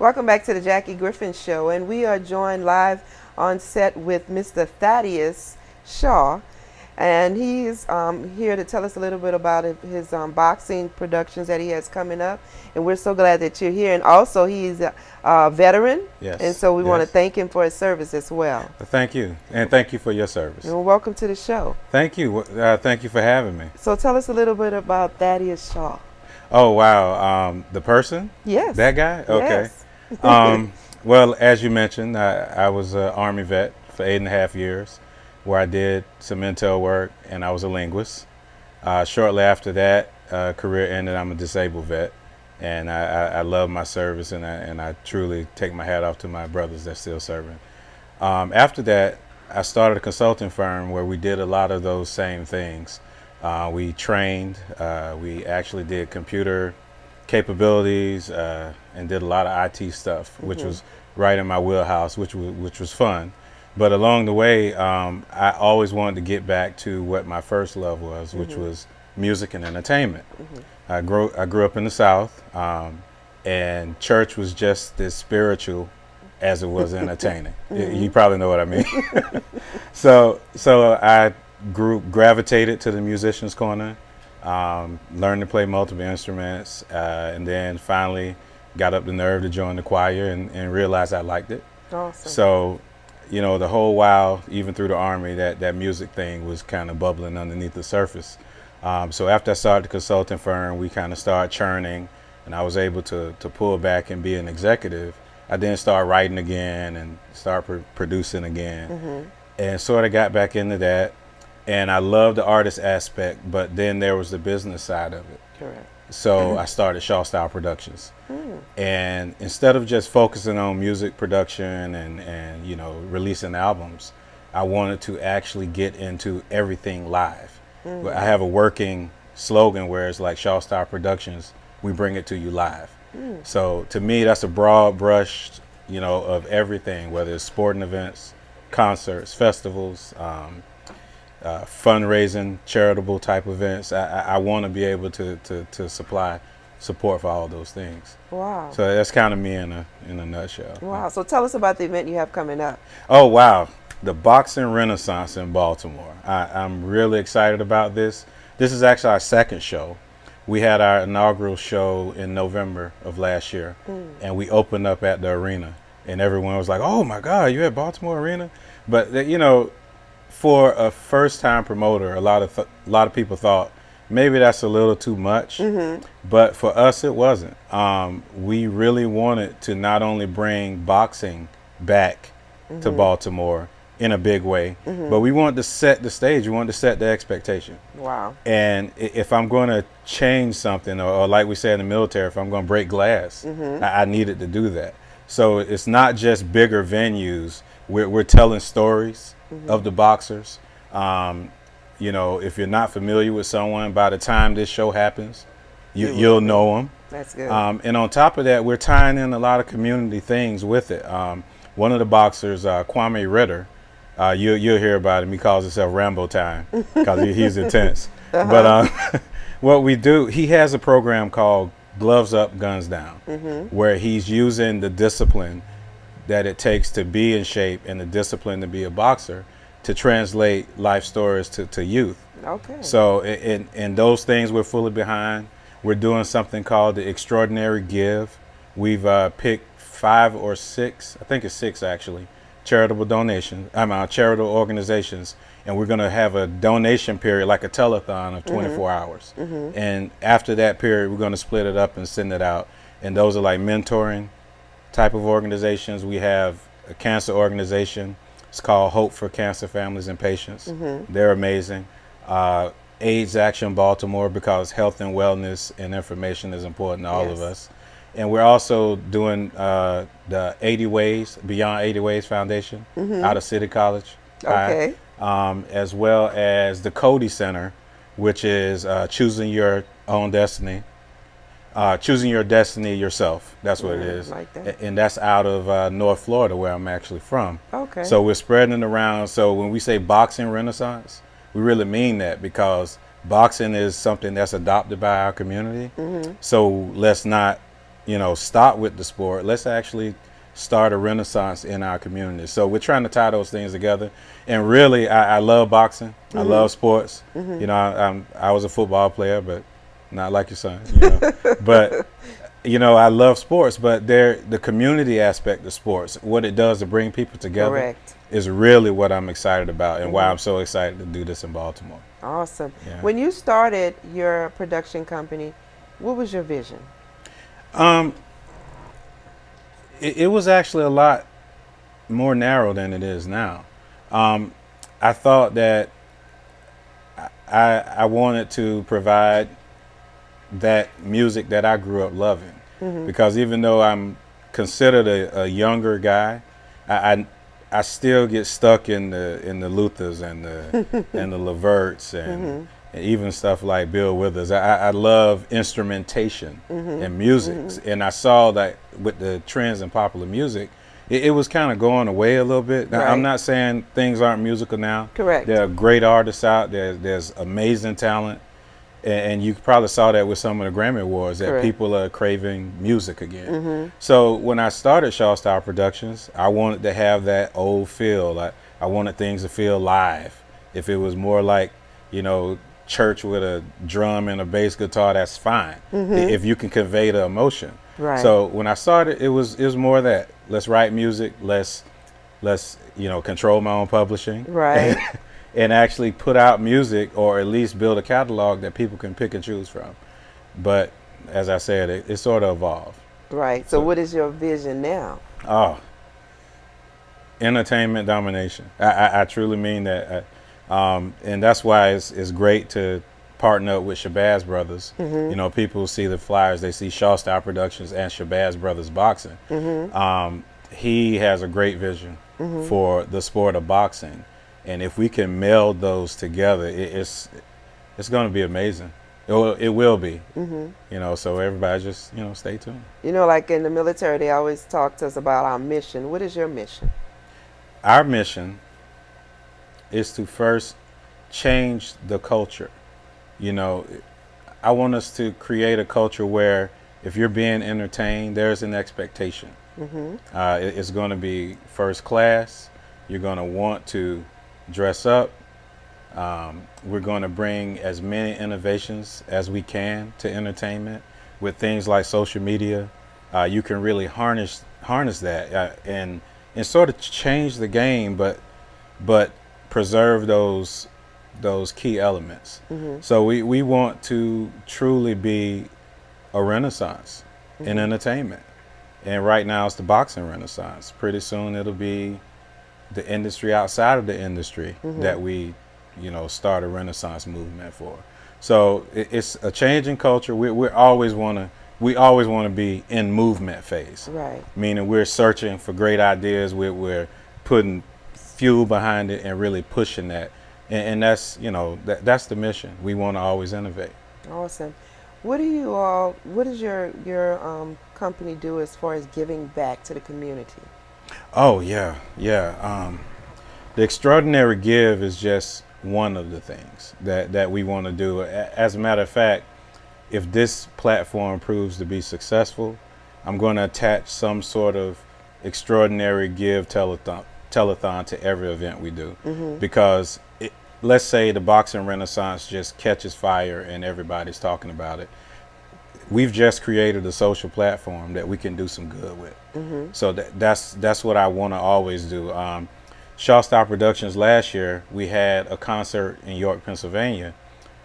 Welcome back to the Jackie Griffin Show, and we are joined live on set with Mr. Thaddeus Shaw, and he's here to tell us a little bit about his boxing productions that he has coming up, and we're so glad that you're here. And also, he's a veteran, Yes. and so we want to yes. thank him for his service as well. Thank you, and thank you for your service. And welcome to the show. Thank you. Thank you for having me. So tell us a little bit about Thaddeus Shaw. Oh wow, the person? Yes. That guy? Okay. Yes. Well, as you mentioned, I was an Army vet for 8.5 years, where I did some intel work, and I was a linguist. Shortly after that, career ended. I'm a disabled vet, and I love my service, and I truly take my hat off to my brothers that's still serving. After that, I started a consulting firm where we did a lot of those same things. We trained, we actually did computer capabilities, and did a lot of IT stuff, which was right in my wheelhouse, which was fun. But along the way, I always wanted to get back to what my first love was, which was music and entertainment. I grew up in the South, and church was just as spiritual as it was entertaining. You probably know what I mean. So I gravitated to the musician's corner, learned to play multiple instruments, and then finally got up the nerve to join the choir and realized I liked it. Awesome. So, you know, the whole while, even through the Army, that music thing was kind of bubbling underneath the surface. So after I started the consulting firm, we kind of started churning, and I was able to pull back and be an executive. I then started writing again and start producing again, and sort of got back into that. And I love the artist aspect, but then there was the business side of it. Correct. So I started Shaw Style Productions. And instead of just focusing on music production and you know, releasing albums, I wanted to actually get into everything live. I have a working slogan where it's like Shaw Style Productions, we bring it to you live. So to me, that's a broad brush, you know, of everything, whether it's sporting events, concerts, festivals, fundraising, charitable type events. I want to be able to supply support for all those things. Wow. So that's kind of me in a nutshell. Wow. So tell us about the event you have coming up. Oh wow, the Boxing Renaissance in Baltimore. I'm really excited about this. This is actually our second show. We had our inaugural show in November of last year, and we opened up at the arena, and everyone was like, "Oh my God, you at Baltimore Arena?" But you know, for a first-time promoter, a lot of people thought maybe that's a little too much, but for us it wasn't. We really wanted to not only bring boxing back to Baltimore in a big way, but we wanted to set the stage. We wanted to set the expectation. Wow. And if I'm going to change something, or like we say in the military, if I'm going to break glass, I needed to do that. So it's not just bigger venues. We're telling stories of the boxers. You know, if you're not familiar with someone, by the time this show happens, you'll know them. That's good. And on top of that, we're tying in a lot of community things with it. One of the boxers, Kwame Ritter, you'll hear about him. He calls himself Rambo Time because he's intense. But what we do, he has a program called Gloves Up, Guns Down, where he's using the discipline that it takes to be in shape and the discipline to be a boxer to translate life stories to youth. Okay. So in those things we're fully behind. We're doing something called the Extraordinary Give. We've picked 5 or 6, I think it's 6 actually, charitable organizations, and we're going to have a donation period like a telethon of 24 hours. And after that period, we're going to split it up and send it out. And those are like mentoring type of organizations. We have a cancer organization. It's called Hope for Cancer Families and Patients. They're amazing. AIDS Action Baltimore, because health and wellness and information is important to all of us. And we're also doing the 80 Ways, Beyond 80 Ways Foundation out of City College. Okay. As well as the Cody Center, which is choosing your own destiny. Choosing your destiny yourself. That's what it is. Like that. And that's out of North Florida, where I'm actually from. Okay. So we're spreading it around. So when we say Boxing Renaissance, we really mean that, because boxing is something that's adopted by our community. So let's not stop with the sport. Let's actually start a renaissance in our community. So we're trying to tie those things together. And really, I love boxing. I love sports. I was a football player, but not like your son. But I love sports. But the community aspect of sports, what it does to bring people together, Correct. is really what I'm excited about, and why I'm so excited to do this in Baltimore. Awesome. Yeah. When you started your production company, what was your vision? It was actually a lot more narrow than it is now. I thought that I wanted to provide that music that I grew up loving, because even though I'm considered a younger guy, I still get stuck in the Luthers and the Leverts and even stuff like Bill Withers. I love instrumentation and music, and I saw that with the trends in popular music, it was kind of going away a little bit. Now, Right. I'm not saying things aren't musical now. Correct. There are great artists out there. There's amazing talent, and you probably saw that with some of the Grammy Awards, that Correct. people are craving music again. So when I started Shaw Style Productions, I wanted to have that old feel. I wanted things to feel live. If it was more like, church with a drum and a bass guitar, that's fine. If you can convey the emotion. Right. So when I started, it was more that let's write music, let's control my own publishing, Right. and actually put out music, or at least build a catalog that people can pick and choose from. But as I said, it sort of evolved. Right. So what is your vision now? Oh, entertainment domination. I truly mean that. And that's why it's great to partner up with Shabazz Brothers. People see the flyers, they see Shaw Style Productions and Shabazz Brothers Boxing. He has a great vision for the sport of boxing. And if we can meld those together, it's going to be amazing. It will be. So everybody just, stay tuned. Like in the military, they always talk to us about our mission. What is your mission? Our mission is to first change the culture. I want us to create a culture where if you're being entertained, there's an expectation. It's going to be first class. You're going to want to dress up. We're going to bring as many innovations as we can to entertainment with things like social media. You can really harness that and sort of change the game, but preserve those key elements. So we want to truly be a renaissance in entertainment. And right now it's the boxing renaissance. Pretty soon it'll be the industry outside of the industry that we, start a renaissance movement for. So it's a change in culture. We always want to be in movement phase. Right. Meaning we're searching for great ideas. We're putting fuel behind it and really pushing that. And that's, that's the mission. We want to always innovate. Awesome. What does your company do as far as giving back to the community? Oh, yeah. The Extraordinary Give is just one of the things that we want to do. As a matter of fact, if this platform proves to be successful, I'm going to attach some sort of Extraordinary Give telethon to every event we do. Because let's say the boxing renaissance just catches fire and everybody's talking about it. We've just created a social platform that we can do some good with. So that's what I want to always do. Shaw Style Productions, last year we had a concert in York, Pennsylvania,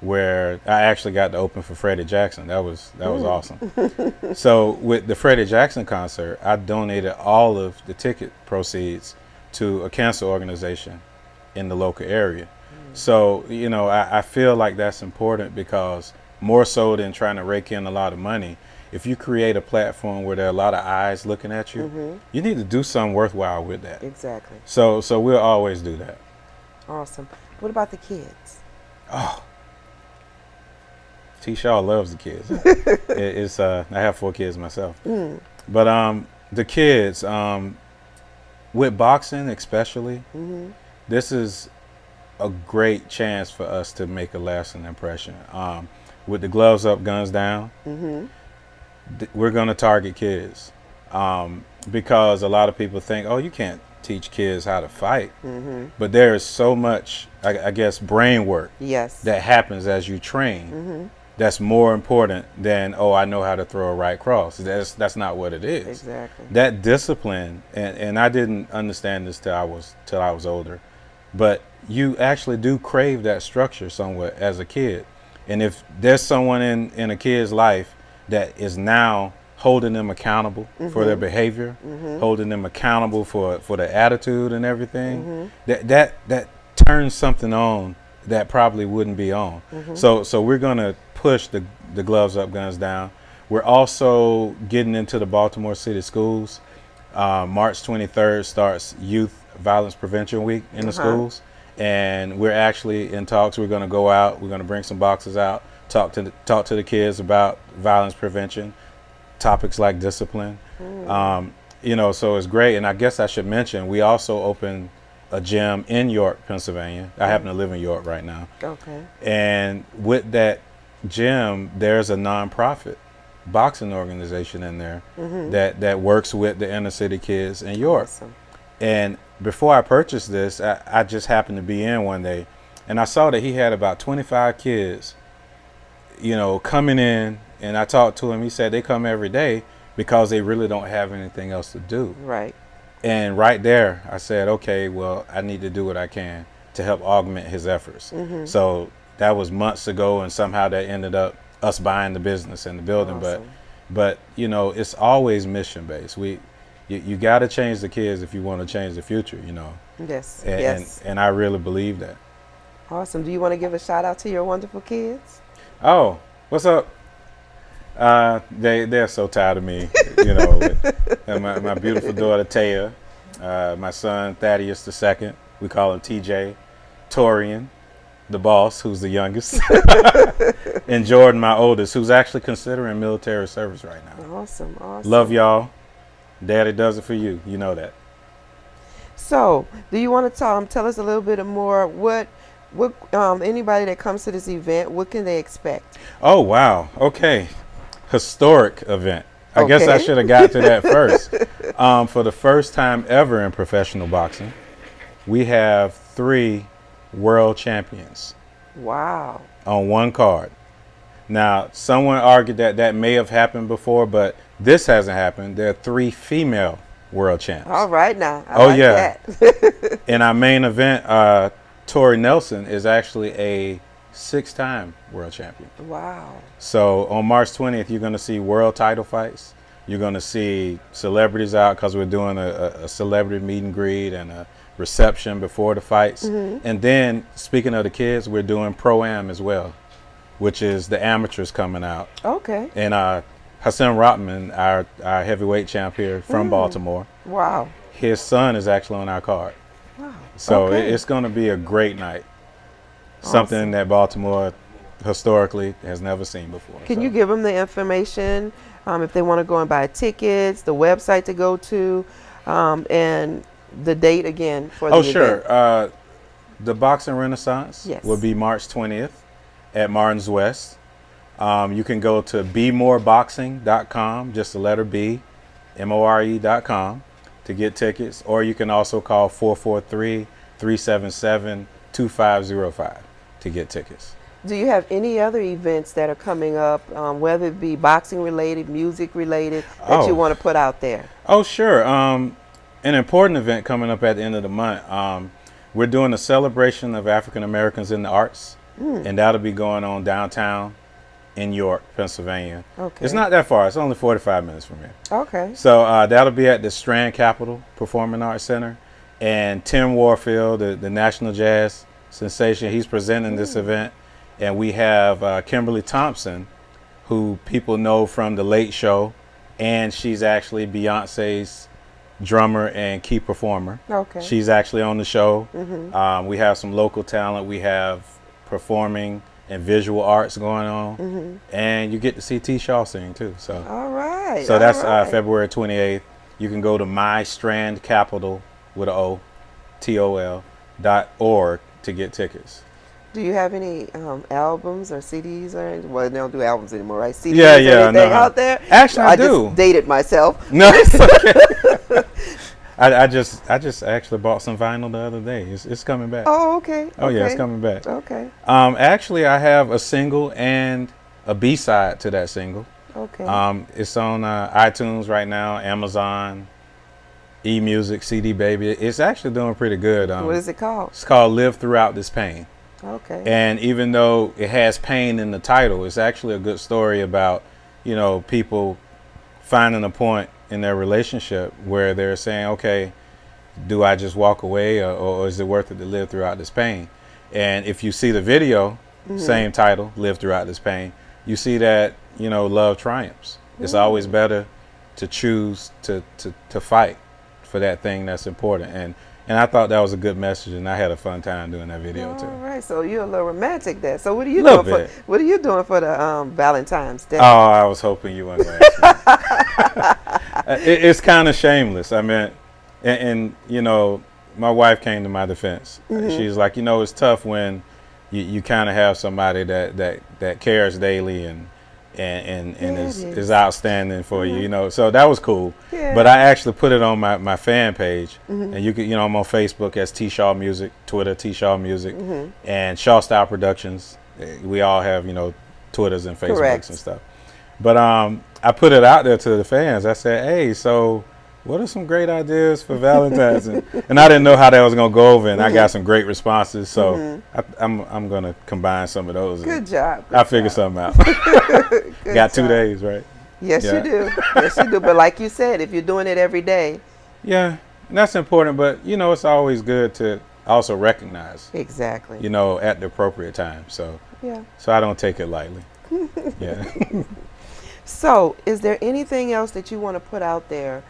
where I actually got to open for Freddie Jackson. That was awesome. So with the Freddie Jackson concert, I donated all of the ticket proceeds to a cancer organization in the local area. So, I feel like that's important, because more so than trying to rake in a lot of money, if you create a platform where there are a lot of eyes looking at you, you need to do something worthwhile with that. Exactly. So we'll always do that. Awesome. What about the kids? Oh, T. Shaw loves the kids. I have 4 kids myself. But the kids, with boxing especially, this is a great chance for us to make a lasting impression. With the gloves up, guns down, we're going to target kids, because a lot of people think, oh, you can't teach kids how to fight. But there is so much, I guess, brain work Yes. that happens as you train that's more important than, oh, I know how to throw a right cross. That's not what it is. Exactly. That discipline, and I didn't understand this till I was older, but you actually do crave that structure somewhat as a kid. And if there's someone in a kid's life that is now holding them accountable for their behavior, holding them accountable for their attitude and everything, that turns something on that probably wouldn't be on. So we're gonna push the gloves up, guns down. We're also getting into the Baltimore City schools. March 23rd starts Youth Violence Prevention Week in the schools, and we're actually in talks. We're going to go out. We're going to bring some boxes out, talk to the kids about violence prevention, topics like discipline. So it's great. And I guess I should mention, we also opened a gym in York, Pennsylvania. I happen to live in York right now. Okay. And with that gym, there's a nonprofit boxing organization in there that works with the inner city kids in York. Awesome. And before I purchased this, I just happened to be in one day, and I saw that he had about 25 kids, coming in. And I talked to him. He said they come every day because they really don't have anything else to do. Right. And right there, I said, okay, well, I need to do what I can to help augment his efforts. So that was months ago, and somehow that ended up us buying the business and the building. Awesome. But it's always mission based. You got to change the kids if you want to change the future. Yes. And, Yes. and I really believe that. Awesome. Do you want to give a shout out to your wonderful kids? Oh, what's up? They're so tired of me, and my beautiful daughter Taya, my son Thaddeus II, we call him TJ, Torian, the boss, who's the youngest, and Jordan, my oldest, who's actually considering military service right now. Awesome. Awesome. Love y'all. Daddy does it for you. You know that. So, do you want to tell us a little bit more? What anybody that comes to this event, what can they expect? Oh wow. Okay. Historic event. I guess I Okay. should have got to that first. For the first time ever in professional boxing, we have 3 world champions Wow. on one card. Now, someone argued that may have happened before, but this hasn't happened. There are 3 female world champs. All right now. I Oh, like yeah. that. In our main event, Tori Nelson is actually a 6-time world champion. Wow. So on March 20th, you're going to see world title fights. You're going to see celebrities out because we're doing a celebrity meet and greet and a reception before the fights. And then, speaking of the kids, we're doing Pro-Am as well, which is the amateurs coming out. Okay. And Hassan Rotman, our heavyweight champ here from Baltimore, Wow. his son is actually on our card. Wow. So Okay. it's going to be a great night. Something Awesome. that Baltimore historically has never seen before. Can So- you give them the information if they want to go and buy tickets, the website to go to, and the date again for the Oh, event? sure. The Boxing Renaissance Yes. will be March 20th at Martin's West. You can go to bemoreboxing.com, just the letter B, MORE.com to get tickets, or you can also call 443-377-2505 to get tickets. Do you have any other events that are coming up, whether it be boxing related, music related, that Oh. you want to put out there? Oh, sure. An important event coming up at the end of the month. We're doing a celebration of African Americans in the arts, and that'll be going on downtown in York, Pennsylvania. Okay. It's not that far. It's only 45 minutes from here. Okay. So that'll be at the Strand Capitol Performing Arts Center. And Tim Warfield, the national jazz sensation, he's presenting this event. And we have Kimberly Thompson, who people know from The Late Show, and she's actually Beyonce's drummer and key performer. Okay. She's actually on the show. We have some local talent. We have performing and visual arts going on, and you get to see T. Shaw sing too. So, All right. so that's all right. February 28th. You can go to mystrandcapital with a O, TOL.org to get tickets. Do you have any albums or CDs or anything? Well, they don't do albums anymore, right? CDs Yeah, or yeah, anything no. out there? Actually, I do. Just dated myself. No, it's okay. I just actually bought some vinyl the other day. It's coming back. Oh, okay. Oh yeah, it's Okay. coming back. Okay. Actually, I have a single and a B-side to that single. Okay. It's on iTunes right now, Amazon, eMusic, CD Baby. It's actually doing pretty good. What is it called? It's called "Live Throughout This Pain." Okay. And even though it has pain in the title, it's actually a good story about, people finding a point in their relationship where they're saying, okay, do I just walk away or is it worth it to live throughout this pain? And if you see the video, same title, Live Throughout This Pain, you see that, love triumphs. It's always better to choose to fight for that thing that's important. And I thought that was a good message, and I had a fun time doing that video too. All right, so you're a little romantic there. So what are you Little doing bit. what are you doing for the Valentine's Day? Oh, I was hoping you wouldn't ask me. It's kind of shameless. I mean, and my wife came to my defense. She's like, it's tough when you kind of have somebody that cares daily and is outstanding for you, so that was cool. Yeah. But I actually put it on my fan page, and you can, I'm on Facebook as T Shaw Music, Twitter T Shaw Music, and Shaw Style Productions. We all have Twitters and Facebooks Correct. and stuff. But I put it out there to the fans. I said, hey, so what are some great ideas for Valentine's? and I didn't know how that was gonna go over, and I got some great responses. So I'm gonna combine some of those. Good job. I figured something out. Good Got 2 job. days, right? Yes, Yeah. you do. Yes, you do. But like you said, if you're doing it every day, Yeah, and that's important. But it's always good to also recognize, exactly. at the appropriate time. So Yeah. I don't take it lightly. Yeah. So, is there anything else that you want to put out there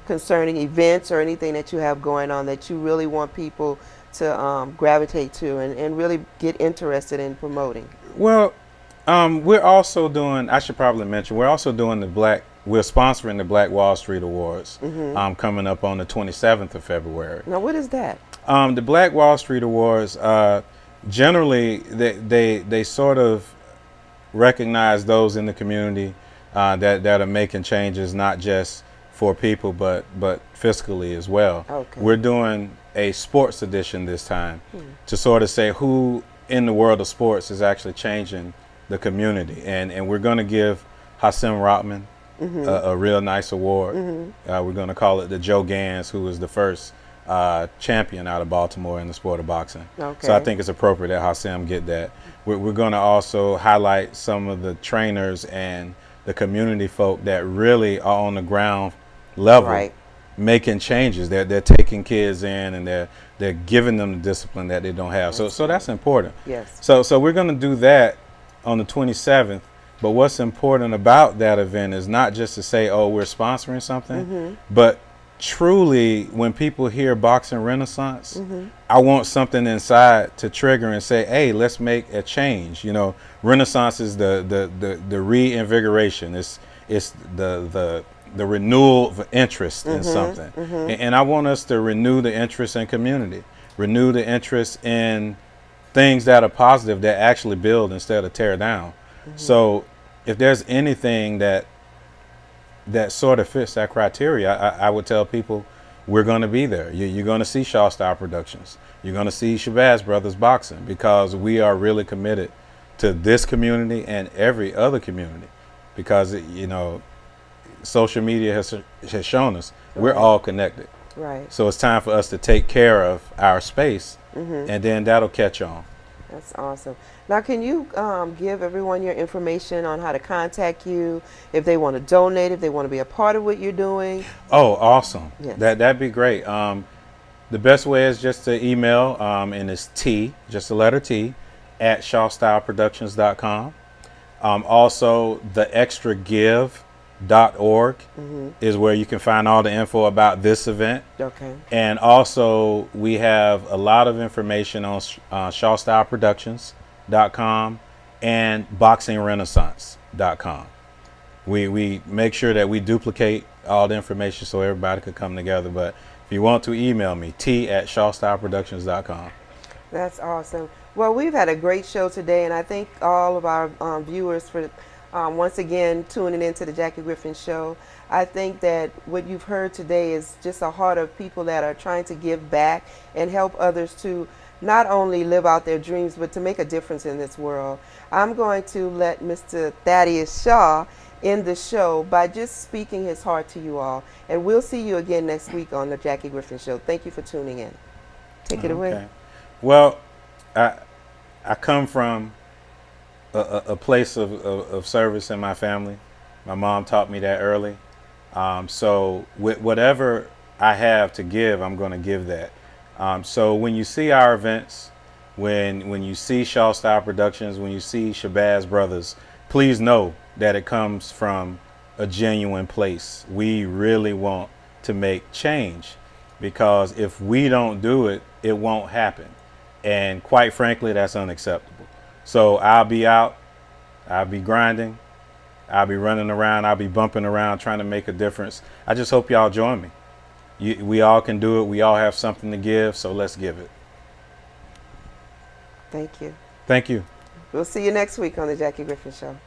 concerning events or anything that you have going on that you really want people to gravitate to and really get interested in promoting? Well, we're also doing, I should probably mention, we're also doing we're sponsoring the Black Wall Street Awards coming up on the 27th of February. Now, what is that? The Black Wall Street Awards, generally, they sort of recognize those in the community that are making changes, not just for people, but fiscally as well. Okay. We're doing a sports edition this time to sort of say who in the world of sports is actually changing the community. And we're going to give Hassim Rockman a real nice award. We're going to call it the Joe Gans, who was the first champion out of Baltimore in the sport of boxing. Okay. So I think it's appropriate that Hassim get that. We're going to also highlight some of the trainers and the community folk that really are on the ground level, Right. making changes. They're taking kids in and they're giving them the discipline that they don't have. So that's important. Yes. So we're going to do that on the 27th. But what's important about that event is not just to say, oh, we're sponsoring something, but truly, when people hear boxing renaissance, I want something inside to trigger and say, hey, let's make a change. Renaissance is the reinvigoration. It's the renewal of interest in something. And I want us to renew the interest in community, renew the interest in things that are positive, that actually build instead of tear down. So if there's anything that sort of fits that criteria, I would tell people we're going to be there. You're going to see Shaw Style Productions. You're going to see Shabazz Brothers Boxing, because we are really committed to this community and every other community, because social media has shown us we're all connected. Right. So it's time for us to take care of our space, and then that'll catch on. That's awesome. Now, can you give everyone your information on how to contact you, if they want to donate, if they want to be a part of what you're doing? Oh, awesome. Yes. That'd be great. The best way is just to email, and it's T, just the letter T, at shawstyleproductions.com. Also, theextragive.org is where you can find all the info about this event. Okay. And also, we have a lot of information on shawstyleproductions.com and boxingrenaissance.com. We make sure that we duplicate all the information so everybody could come together. But if you want to email me, T at shawstyleproductions.com. That's awesome. Well, we've had a great show today, and I thank all of our viewers for once again tuning into the Jackie Griffin Show. I think that what you've heard today is just a heart of people that are trying to give back and help others to not only live out their dreams, but to make a difference in this world. I'm going to let Mr. Thaddeus Shaw end the show by just speaking his heart to you all. And we'll see you again next week on the Jackie Griffin Show. Thank you for tuning in. Take it away. Okay. Well, I come from a place of service in my family. My mom taught me that early. So with whatever I have to give, I'm going to give that. So when you see our events, when you see Shaw Style Productions, when you see Shabazz Brothers, please know that it comes from a genuine place. We really want to make change, because if we don't do it, it won't happen. And quite frankly, that's unacceptable. So I'll be out, I'll be grinding, I'll be running around, I'll be bumping around trying to make a difference. I just hope y'all join me. We all can do it. We all have something to give, so let's give it. Thank you. Thank you. We'll see you next week on the Jackie Griffin Show.